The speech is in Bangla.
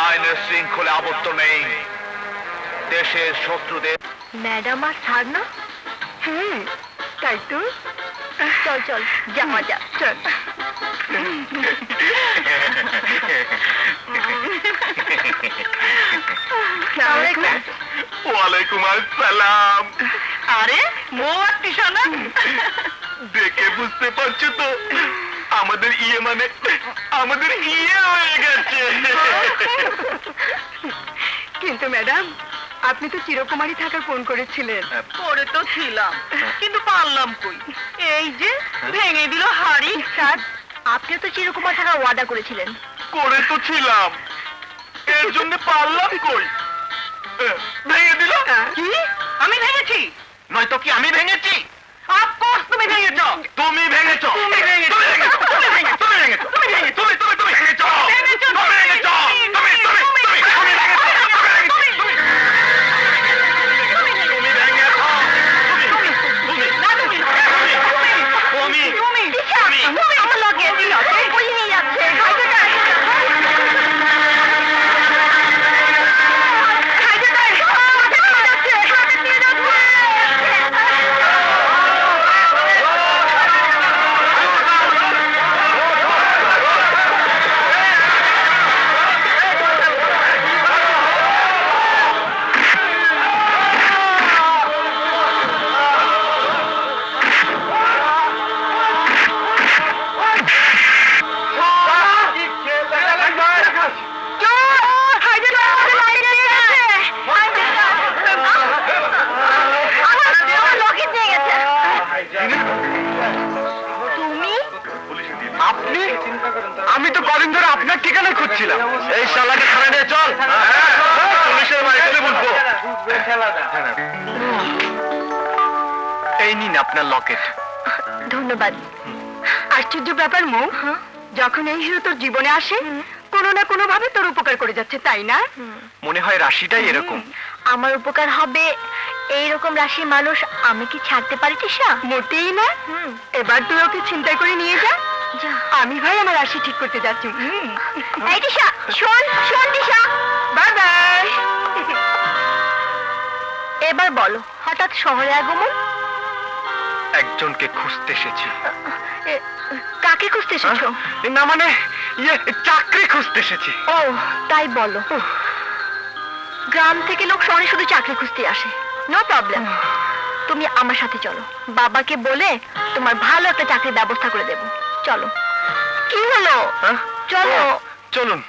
আইনের শৃঙ্খলে আবদ্ধ নেই, দেশের শত্রুদের। ম্যাডাম আর স্যার না? হ্যাঁ তাই তো। চল চল যাওয়া যাক, চল। ওয়ালাইকুম আসসালাম। আরে মোয়াত্তি সোনা, দেখে বুঝতে পারছো তো আমাদের ইয়ে মানে আমাদের ইয়ে হয়ে গেছে। কিন্তু ম্যাডাম আপনি তো চিরকুমারী থাকার ফোন করেছিলেন। পরে তো ছিলাম, কিন্তু পারলাম কই, এই যে ভেঙে দিল হাড়ি। স্যার আপনি তো চিরকুমার থাকার ওয়াদা করেছিলেন। করে তো ছিলাম, এর জন্য পারলাম কই, ভেঙে দিল। কি আমি ভেঙেছি? নয়তো কি আমি ভেঙেছি? অফকোর্স তুমি ভেঙেছো। তুমি ভেঙেছো, তুমি ভেঙেছো, তুমি ভেঙেছো, তুমি ভেঙেছো, তুমি ভেঙেছো, তুমি ভেঙেছো, তুমি তুমি তুমি ভেঙেছো, ভেঙেছো, তুমি ভেঙেছো, তুমি তুমি তুমি তুমি ভেঙেছো, তুমি ভেঙেছো, তুমি আমার লগে বই নিয়ে যাচ্ছে। আমি তো কদিন ধরে আপনার ঠিকানা খুঁজছিলাম। এই শালাকে থানা নিয়ে চল, পুলিশের বাড়িতে বলবো। এই নিন আপনার লকেট। ধন্যবাদ। আশ্চর্য ব্যাপার মৌ, যখন এই হিরো তোর জীবনে আসে কোনো না কোনো ভাবে তোর উপকার করে যাচ্ছে, তাই না? মনে হয় রাশিটাই এরকম। আমার উপকার হবে এইরকম রাশির মানুষ আমি কি ছাড়তে পারি তিশা? মোটেই না। এবার তুই ওকে ছিনতাই করে নিয়ে যা। আমি ভাই আমার রাশি ঠিক করতে যাচ্ছি। এই তিশা শোন, শোন তিশা, বাই বাই। এবার বলো হঠাৎ শহরে আগমন? একজনকে খুঁজতে এসেছি। কাকে খুঁজতে এসেছো? না মানে ইয়ে চাকরি খুঁজতে এসেছি। ও তাই বলো। গ্রাম থেকে লোক শহরে শুধু চাকরি খুঁজতে আসে। নো প্রবলেম, তুমি আমার সাথে চলো, বাবাকে বলে তোমার ভালো একটা চাকরির ব্যবস্থা করে দেব। চলো। কি হলো? চলো। চলুন।